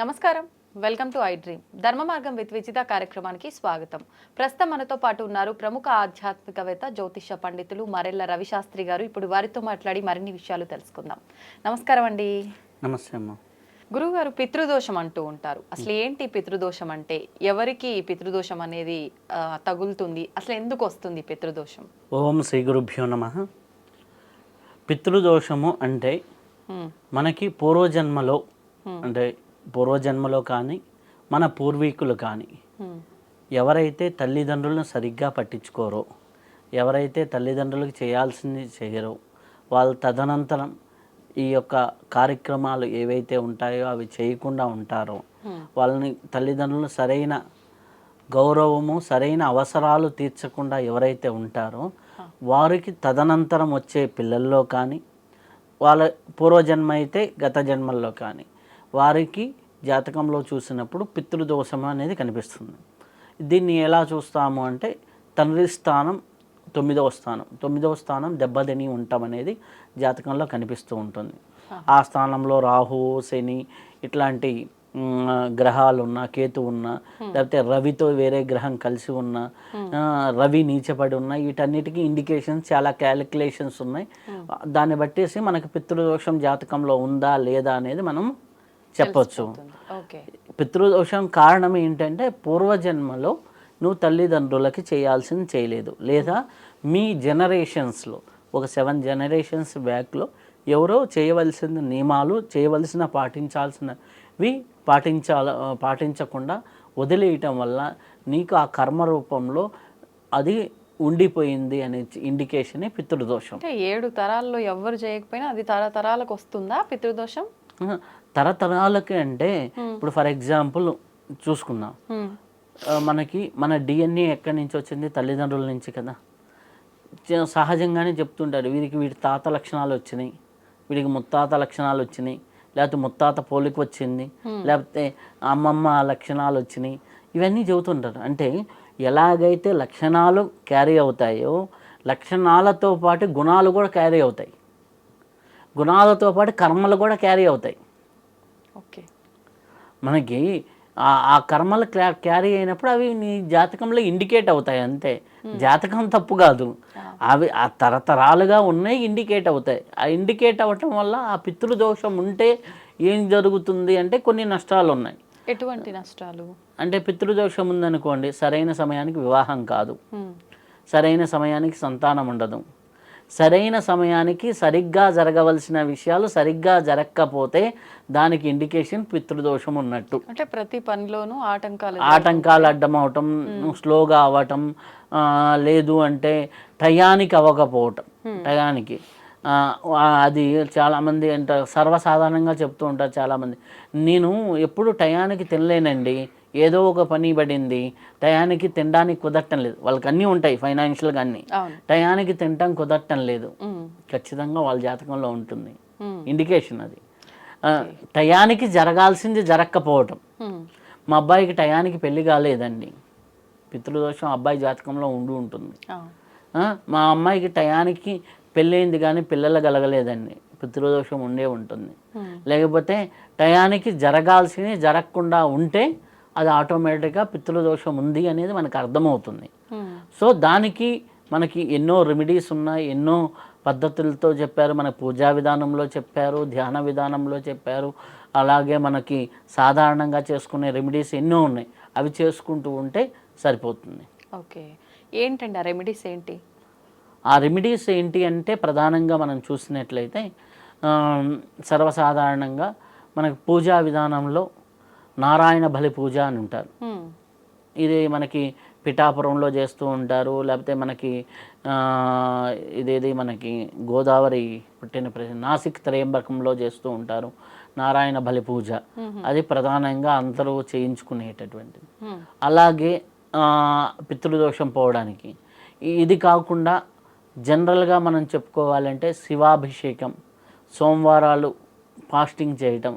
నమస్కారం. Welcome to I dream. ధర్మ మార్గం విత్ విజిత కార్యక్రమానికి స్వాగతం. ప్రస్తుతం మనతో పాటు ఉన్నారు ప్రముఖ ఆధ్యాత్మికవేత్త, జ్యోతిష పండితులు మరెల్ల రవిశాస్త్రి గారు. ఇప్పుడు వారితో మాట్లాడి మరిన్ని విషయాలు తెలుసుకుందాం. నమస్కారం అండి. నమస్తే అమ్మ. గురువుగారు, పితృదోషం అంటూ ఉంటారు. అసలు ఏంటి పితృదోషం అంటే? ఎవరికి పితృదోషం అనేది తగులుతుంది? అసలు ఎందుకు వస్తుంది పితృదోషం? ఓం శ్రీ గురుభ్యో నమః. పితృదోషము అంటే మనకి పూర్వజన్మలో కానీ మన పూర్వీకులు కానీ ఎవరైతే తల్లిదండ్రులను సరిగ్గా పట్టించుకోరో, ఎవరైతే తల్లిదండ్రులకు చేయాల్సింది చేయరో, వాళ్ళు తదనంతరం ఈ యొక్క కార్యక్రమాలు ఏవైతే ఉంటాయో అవి చేయకుండా ఉంటారో, వాళ్ళని తల్లిదండ్రులు సరైన గౌరవము, సరైన అవసరాలు తీర్చకుండా ఎవరైతే ఉంటారో వారికి తదనంతరం వచ్చే పిల్లల్లో కానీ, వాళ్ళ పూర్వజన్మ అయితే గత జన్మల్లో కానీ వారికి జాతకంలో చూసినప్పుడు పితృదోషం అనేది కనిపిస్తుంది. దీన్ని ఎలా చూస్తాము అంటే తండ్రి స్థానం 9వ స్థానం దెబ్బతిని ఉండటం అనేది జాతకంలో కనిపిస్తూ ఉంటుంది. ఆ స్థానంలో రాహు, శని ఇట్లాంటి గ్రహాలు ఉన్నా, కేతు ఉన్నా, లేకపోతే రవితో వేరే గ్రహం కలిసి ఉన్నా, రవి నీచపడి ఉన్నా, వీటన్నిటికీ ఇండికేషన్స్, చాలా క్యాలిక్యులేషన్స్ ఉన్నాయి. దాన్ని బట్టేసి మనకు పితృదోషం జాతకంలో ఉందా లేదా అనేది మనం చెప్పొచ్చు. పితృదోషం కారణం ఏంటంటే పూర్వజన్మలో నువ్వు తల్లిదండ్రులకి చేయాల్సింది చేయలేదు, లేదా మీ జనరేషన్స్లో ఒక 7 జనరేషన్స్ బ్యాక్లో ఎవరో చేయవలసిన నియమాలు, పాటించాల్సినవి పాటించకుండా వదిలేయటం వల్ల నీకు ఆ కర్మ రూపంలో అది ఉండిపోయింది అనే ఇండికేషనే పితృదోషం. అంటే 7 తరాల్లో ఎవరు చేయకపోయినా అది తరతరాలకు వస్తుందా పితృదోషం? తరతరాలకి అంటే ఇప్పుడు ఫర్ ఎగ్జాంపుల్ చూసుకుందాం, మనకి మన డిఎన్ఏ ఎక్కడి నుంచి వచ్చింది? తల్లిదండ్రుల నుంచి కదా. సహజంగానే చెప్తుంటారు వీడి తాత లక్షణాలు వచ్చినాయి, వీడికి ముత్తాత లక్షణాలు వచ్చినాయి, లేకపోతే ముత్తాత పోలిక వచ్చింది, లేకపోతే అమ్మమ్మ లక్షణాలు వచ్చినాయి, ఇవన్నీ చెబుతుంటారు. అంటే ఎలాగైతే లక్షణాలు క్యారీ అవుతాయో లక్షణాలతో పాటు గుణాలు కూడా క్యారీ అవుతాయి, గుణాలతో పాటు కర్మలు కూడా క్యారీ అవుతాయి. ఓకే, మనకి ఆ కర్మలు క్యారీ అయినప్పుడు అవి నీ జాతకంలో ఇండికేట్ అవుతాయి అంతే. జాతకం తప్పు కాదు, అవి ఆ తరతరాలుగా ఉన్నాయి, ఇండికేట్ అవుతాయి. ఆ ఇండికేట్ అవ్వటం వల్ల ఆ పితృదోషం ఉంటే ఏం జరుగుతుంది అంటే కొన్ని నష్టాలు ఉన్నాయి. ఎటువంటి నష్టాలు అంటే పితృదోషం ఉందనుకోండి, సరైన సమయానికి వివాహం కాదు, సరైన సమయానికి సంతానం ఉండదు, సరైన సమయానికి సరిగ్గా జరగవలసిన విషయాలు సరిగ్గా జరగకపోతే దానికి ఇండికేషన్ పితృదోషం ఉన్నట్టు. అంటే ప్రతి పనిలోనూ ఆటంకాలు అడ్డమవటం, స్లోగా అవ్వటం, లేదు అంటే టయానికి అవ్వకపోవటం. టయానికి అది చాలామంది అంటారు, సర్వసాధారణంగా చెప్తూ ఉంటారు చాలామంది, నేను ఎప్పుడు టయానికి తినలేనండి, ఏదో ఒక పని పడింది, టయానికి తినడానికి కుదరటం లేదు. వాళ్ళకి అన్నీ ఉంటాయి, ఫైనాన్షియల్గా అన్నీ, టయానికి తినటం కుదరటం లేదు. ఖచ్చితంగా వాళ్ళ జాతకంలో ఉంటుంది ఇండికేషన్ అది. టయానికి జరగాల్సింది జరగకపోవటం. మా అబ్బాయికి టయానికి పెళ్లి కాలేదండి, పితృదోషం అబ్బాయి జాతకంలో ఉంటుంది. మా అమ్మాయికి టయానికి పెళ్ళయింది కానీ పిల్లలు కలగలేదండి, పితృదోషం ఉంటుంది. లేకపోతే టయానికి జరగాల్సింది జరగకుండా ఉంటే అది ఆటోమేటిక్గా పితృదోషం ఉంది అనేది మనకు అర్థమవుతుంది. సో దానికి మనకి ఎన్నో రెమెడీస్ ఉన్నాయి, ఎన్నో పద్ధతులతో చెప్పారు. మన పూజా విధానంలో చెప్పారు, ధ్యాన విధానంలో చెప్పారు, అలాగే మనకి సాధారణంగా చేసుకునే రెమెడీస్ ఎన్నో ఉన్నాయి. అవి చేసుకుంటూ ఉంటే సరిపోతుంది. ఓకే, ఏంటండి ఆ రెమెడీస్ ఏంటి? ఆ రెమెడీస్ ఏంటి అంటే ప్రధానంగా మనం చూసినట్లయితే సర్వసాధారణంగా మనకు పూజా విధానంలో నారాయణ బలి పూజ అని ఉంటారు. ఇది మనకి పిఠాపురంలో చేస్తూ ఉంటారు, లేకపోతే మనకి ఇదేది మనకి గోదావరి పుట్టిన నాసిక్ త్రయంబకంలో చేస్తూ ఉంటారు నారాయణ బలి పూజ. అది ప్రధానంగా అందరూ చేయించుకునేటటువంటిది. అలాగే పితృదోషం పోవడానికి ఇది కాకుండా జనరల్గా మనం చెప్పుకోవాలంటే శివాభిషేకం, సోమవారాలు ఫాస్టింగ్ చేయటం,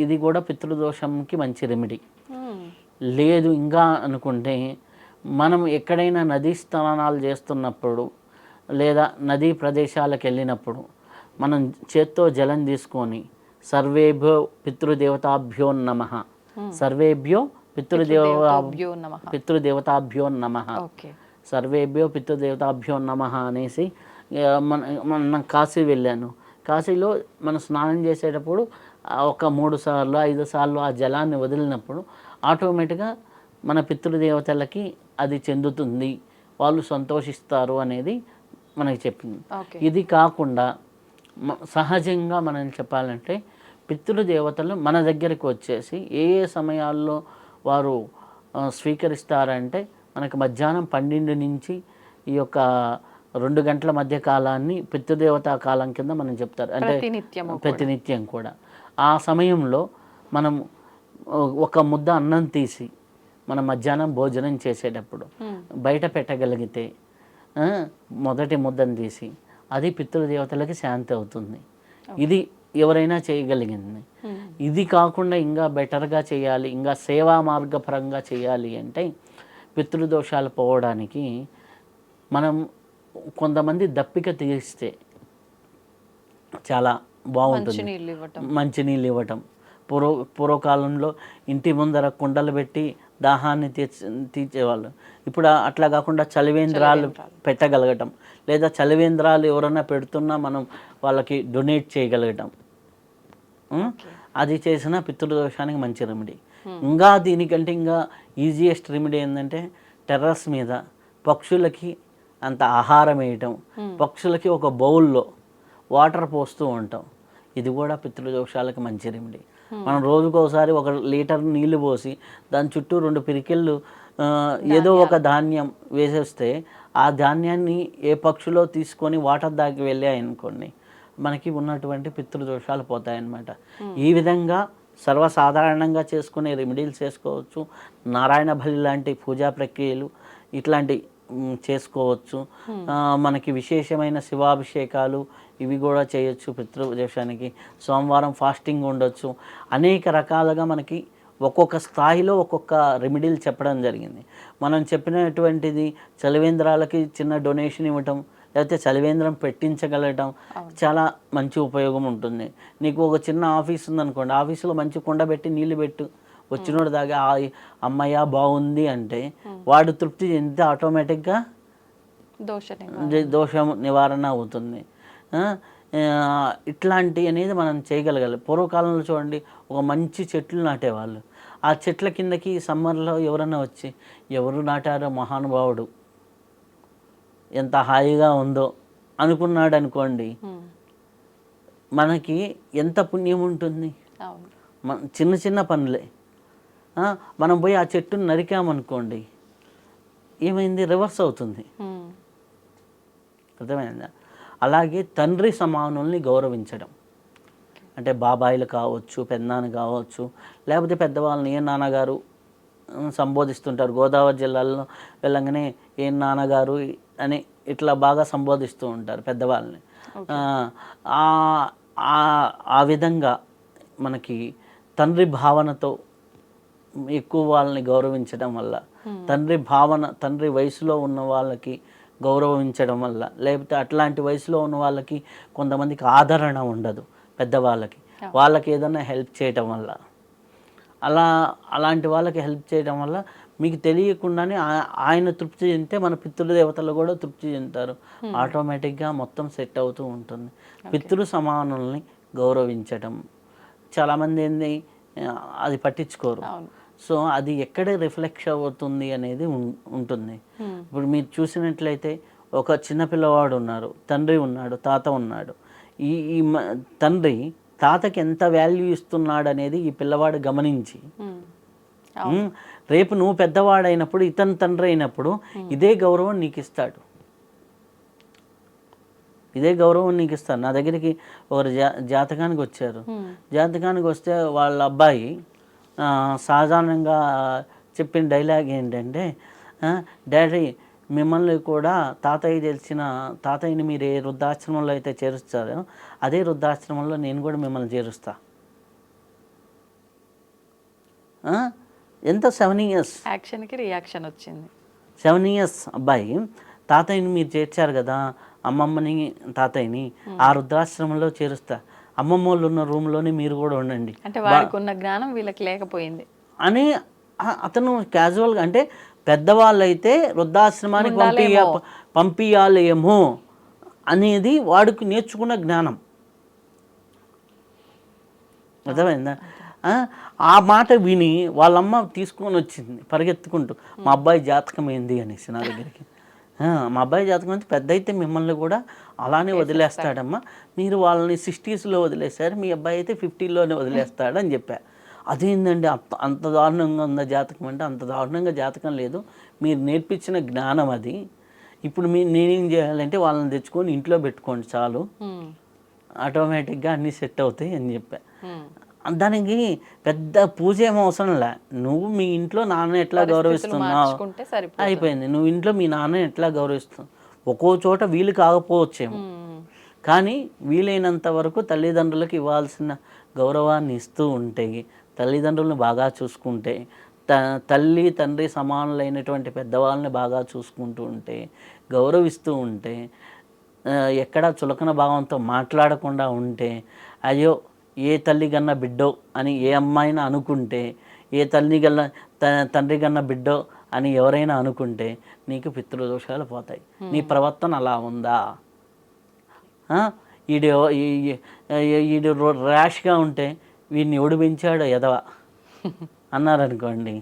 ఇది కూడా పితృదోషంకి మంచి రెమెడీ. లేదు ఇంకా అనుకుంటే మనం ఎక్కడైనా నదీ స్నానాలు చేస్తున్నప్పుడు లేదా నదీ ప్రదేశాలకు వెళ్ళినప్పుడు మనం చేత్తో జలం తీసుకొని సర్వేభ్యో పితృదేవతాభ్యో నమః, సర్వేభ్యో పితృదేవతాభ్యో నమః. పితృదేవతాభ్యో నమః, ఓకే. సర్వేభ్యో పితృదేవతాభ్యో నమః అనేసి మన కాశీ వెళ్ళాను. కాశీలో మనం స్నానం చేసేటప్పుడు ఒక 3 సార్లు 5 సార్లు ఆ జలాన్ని వదిలినప్పుడు ఆటోమేటిక్గా మన పితృదేవతలకి అది చెందుతుంది, వాళ్ళు సంతోషిస్తారు అనేది మనకి చెప్పింది. ఓకే. ఇది కాకుండా సహజంగా మనం చెప్పాలంటే పితృదేవతలు మన దగ్గరికి వచ్చేసి ఏ ఏ సమయాల్లో వారు స్వీకరిస్తారంటే మనకి మధ్యాహ్నం 12 నుంచి ఈ యొక్క 2 గంటల మధ్య కాలాన్ని పితృదేవతా కాలం కింద మనం చెప్తారు. అంటే ప్రతినిత్యం కూడా ఆ సమయంలో మనం ఒక ముద్ద అన్నం తీసి మనం మధ్యాహ్నం భోజనం చేసేటప్పుడు బయట పెట్టగలిగితే మొదటి ముద్దను తీసి అది పితృదేవతలకి శాంతి అవుతుంది. ఇది ఎవరైనా చేయగలిగింది. ఇది కాకుండా ఇంకా బెటర్గా చేయాలి, ఇంకా సేవా మార్గపరంగా చేయాలి అంటే పితృదోషాలు పోవడానికి మనం కొంతమంది దప్పిక తీస్తే చాలా బాగుంటుంది. మంచినీళ్ళు ఇవ్వటం. పూర్వకాలంలో ఇంటి ముందర కుండలు పెట్టి దాహాన్ని తీర్చేవాళ్ళు. ఇప్పుడు అట్లా కాకుండా చలివేంద్రాలు పెట్టగలగటం, లేదా చలివేంద్రాలు ఎవరైనా పెడుతున్నా మనం వాళ్ళకి డొనేట్ చేయగలగటం, అది చేసిన పితృదోషానికి మంచి రెమెడీ. ఇంకా దీనికంటే ఇంకా ఈజియెస్ట్ రెమెడీ ఏంటంటే టెర్రస్ మీద పక్షులకి అంత ఆహారం వేయటం, పక్షులకి ఒక బౌల్లో వాటర్ పోస్తూ ఉంటాం. ఇది కూడా పితృదోషాలకు మంచి రెమెడీ. మనం రోజుకోసారి 1 లీటర్ నీళ్లు పోసి దాని చుట్టూ 2 పిరికిళ్ళు ఏదో ఒక ధాన్యం వేసేస్తే ఆ ధాన్యాన్ని ఏ పక్షులో తీసుకొని వాటర్ దాకి వెళ్ళాయనుకోండి మనకి ఉన్నటువంటి పితృదోషాలు పోతాయన్నమాట. ఈ విధంగా సర్వసాధారణంగా చేసుకునే రెమెడీలు చేసుకోవచ్చు. నారాయణ బలి లాంటి పూజా ప్రక్రియలు ఇట్లాంటి చేసుకోవచ్చు. మనకి విశేషమైన శివాభిషేకాలు ఇవి కూడా చేయొచ్చు. పితృదోషానికి సోమవారం ఫాస్టింగ్ ఉండొచ్చు. అనేక రకాలుగా మనకి ఒక్కొక్క స్థాయిలో ఒక్కొక్క రెమెడీలు చెప్పడం జరిగింది. మనం చెప్పినటువంటిది చలివేంద్రాలకి చిన్న డొనేషన్ ఇవ్వటం, లేకపోతే చలివేంద్రం పెట్టించగలగటం చాలా మంచి ఉపయోగం ఉంటుంది. నీకు ఒక చిన్న ఆఫీస్ ఉందనుకోండి, ఆఫీసులో మంచి కుండ పెట్టి నీళ్లు పెట్టు, వచ్చినోడు దాకా అమ్మయ్య బాగుంది అంటే వాడు తృప్తి చెందితే ఆటోమేటిక్గా దోషం నివారణ అవుతుంది. ఇట్లాంటి అనేది మనం చేయగలగాలి. పూర్వకాలంలో చూడండి ఒక మంచి చెట్లు నాటేవాళ్ళు. ఆ చెట్ల కిందకి సమ్మర్లో ఎవరన్నా వచ్చి ఎవరు నాటారో మహానుభావుడు ఎంత హాయిగా ఉందో అనుకున్నాడు అనుకోండి, మనకి ఎంత పుణ్యం ఉంటుంది. చిన్న చిన్న పనులే. మనం పోయి ఆ చెట్టును నరికామనుకోండి ఏమైంది, రివర్స్ అవుతుంది. అర్థమైందా? అలాగే తండ్రి సమానుల్ని గౌరవించడం అంటే బాబాయిలు కావచ్చు, పెద్దనాన్న కావచ్చు, లేకపోతే పెద్దవాళ్ళని ఏ నాన్నగారు సంబోధిస్తుంటారు. గోదావరి జిల్లాలో వెళ్ళగానే ఏ నాన్నగారు అని ఇట్లా బాగా సంబోధిస్తూ ఉంటారు పెద్దవాళ్ళని. ఆ విధంగా మనకి తండ్రి భావనతో ఎక్కువ వాళ్ళని గౌరవించడం వల్ల, తండ్రి వయసులో ఉన్న వాళ్ళకి గౌరవించడం వల్ల, లేకపోతే అట్లాంటి వయసులో ఉన్న వాళ్ళకి కొంతమందికి ఆదరణ ఉండదు పెద్దవాళ్ళకి, వాళ్ళకి ఏదైనా హెల్ప్ చేయటం వల్ల, అలాంటి వాళ్ళకి హెల్ప్ చేయడం వల్ల మీకు తెలియకుండానే ఆయన తృప్తి చెందితే మన పితృదేవతలు కూడా తృప్తి చెందుతారు. ఆటోమేటిక్గా మొత్తం సెట్ అవుతూ ఉంటుంది. పితృ సమానుల్ని గౌరవించటం చాలామంది ఏంది అది పట్టించుకోరు. సో అది ఎక్కడ రిఫ్లెక్ట్ అవుతుంది అనేది ఉంటుంది. ఇప్పుడు మీరు చూసినట్లయితే ఒక చిన్న పిల్లవాడు ఉన్నారు, తండ్రి ఉన్నాడు, తాత ఉన్నాడు. ఈ తండ్రి తాతకి ఎంత వాల్యూ ఇస్తున్నాడు అనేది ఈ పిల్లవాడు గమనించి రేపు నువ్వు పెద్దవాడైనప్పుడు ఇతని తండ్రి అయినప్పుడు ఇదే గౌరవం నీకు ఇస్తాడు. నా దగ్గరికి ఒకరు జాతకానికి వచ్చారు. జాతకానికి వస్తే వాళ్ళ అబ్బాయి సాధారణంగా చెప్పిన డైలాగ్ ఏంటంటే, డాడీ మిమ్మల్ని కూడా తాతయ్యని మీరు ఏ వృద్ధాశ్రమంలో అయితే చేరుస్తారో అదే వృద్ధాశ్రమంలో నేను కూడా మిమ్మల్ని చేరుస్తా. ఎంత 7 years యాక్షన్కి రియాక్షన్ వచ్చింది. 7 years అబ్బాయి తాతయ్యని మీరు చేర్చారు కదా, అమ్మమ్మని తాతయ్యని ఆ వృద్ధాశ్రమంలో చేరుస్తా. అమ్మమ్మ వాళ్ళు ఉన్న రూమ్లోనే మీరు కూడా ఉండండి అంటే వాడికి ఉన్న జ్ఞానం వీళ్ళకి లేకపోయింది. అని అతను క్యాజువల్గా, అంటే పెద్దవాళ్ళు అయితే వృద్ధాశ్రమానికి పంపించాలేమో అనేది వాడికి నేర్చుకున్న జ్ఞానం. అర్థమైందా? ఆ మాట విని వాళ్ళమ్మ తీసుకొని వచ్చింది పరిగెత్తుకుంటూ, మా అబ్బాయి జాతకం ఏంది అనేసి నా దగ్గరికి. మా అబ్బాయి జాతకం అంటే పెద్ద అయితే మిమ్మల్ని కూడా అలానే వదిలేస్తాడమ్మా, మీరు వాళ్ళని 60sలో వదిలేశారు, మీ అబ్బాయి అయితే 50లోనే వదిలేస్తాడు అని చెప్పా. అదేంటండి అంత దారుణంగా ఉందా జాతకం అంటే, అంత దారుణంగా జాతకం లేదు, మీరు నేర్పించిన జ్ఞానం అది. ఇప్పుడు నేనేం చేయాలంటే వాళ్ళని తెచ్చుకొని ఇంట్లో పెట్టుకోండి చాలు, ఆటోమేటిక్గా అన్నీ సెట్ అవుతాయి అని చెప్పా. దానికి పెద్ద పూజ ఏం అవసరం లే, నువ్వు మీ ఇంట్లో నాన్న ఎట్లా గౌరవిస్తున్నావు అయిపోయింది. నువ్వు ఇంట్లో మీ నాన్న ఎట్లా గౌరవిస్తున్నావు, ఒక్కో చోట వీలు కాకపోవచ్చేమో, కానీ వీలైనంత వరకు తల్లిదండ్రులకు ఇవ్వాల్సిన గౌరవాన్ని ఇస్తూ ఉంటే, తల్లిదండ్రులను బాగా చూసుకుంటే, తల్లి తండ్రి సమానులైనటువంటి పెద్దవాళ్ళని బాగా చూసుకుంటూ ఉంటే, గౌరవిస్తూ ఉంటే, ఎక్కడా చులకన భావంతో మాట్లాడకుండా ఉంటే, అయ్యో ఏ తల్లి కన్నా బిడ్డో అని ఏ అమ్మాయినా అనుకుంటే, ఏ తల్లి కన్నా తండ్రి కన్నా బిడ్డో అని ఎవరైనా అనుకుంటే నీకు పితృదోషాలు పోతాయి. నీ ప్రవర్తన అలా ఉందా, ఈడు ర్యాష్గా ఉంటే వీడిని ఎవడు పెంచాడో ఎదవ అన్నారనుకోండి,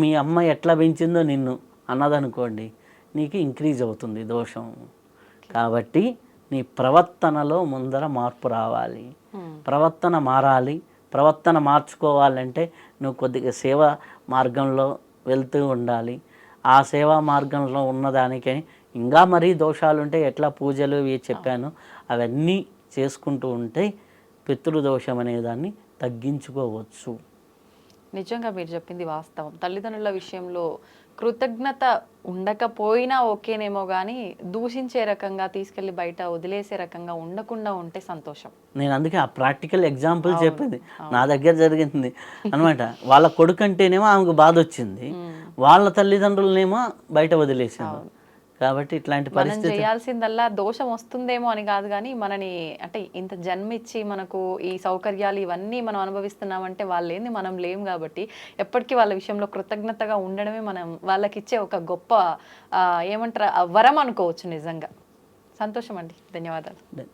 మీ అమ్మ ఎట్లా పెంచిందో నిన్ను అన్నదనుకోండి, నీకు ఇంక్రీజ్ అవుతుంది దోషం. కాబట్టి నీ ప్రవర్తనలో ముందర మార్పు రావాలి, ప్రవర్తన మారాలి. ప్రవర్తన మార్చుకోవాలంటే నువ్వు కొద్దిగా సేవా మార్గంలో వెళ్తూ ఉండాలి. ఆ సేవా మార్గంలో ఉన్నదానికే ఇంకా మరీ దోషాలుంటే ఎట్లా పూజలు ఇవి చెప్పాను అవన్నీ చేసుకుంటూ ఉంటే పితృదోషం అనేదాన్ని తగ్గించుకోవచ్చు. నిజంగా మీరు చెప్పింది వాస్తవం. తల్లిదండ్రుల విషయంలో కృతజ్ఞత ఉండకపోయినా ఓకేనేమో కానీ దూషించే రకంగా తీసుకెళ్ళి బయట వదిలేసే రకంగా ఉండకుండా ఉంటే సంతోషం. నేను అందుకే ఆ ప్రాక్టికల్ ఎగ్జాంపుల్ చెప్పింది నా దగ్గర జరిగింది అనమాట. వాళ్ళ కొడుకు అంటేనేమో ఆమెకు బాధ వచ్చింది, వాళ్ళ తల్లిదండ్రులనేమో బయట వదిలేసాను. కాబట్టి ఇట్లాంటి పరిస్థితి చేయాల్సిందల్లా దోషం వస్తుందేమో అని కాదు కానీ, మనని అంటే ఇంత జన్మిచ్చి మనకు ఈ సౌకర్యాలు ఇవన్నీ మనం అనుభవిస్తున్నామంటే వాళ్ళు ఏంది మనం లేం కాబట్టి ఎప్పటికీ వాళ్ళ విషయంలో కృతజ్ఞతగా ఉండడమే మనం వాళ్ళకి ఇచ్చే ఒక గొప్ప ఏమంటారు వరం అనుకోవచ్చు. నిజంగా సంతోషం అండి, ధన్యవాదాలు.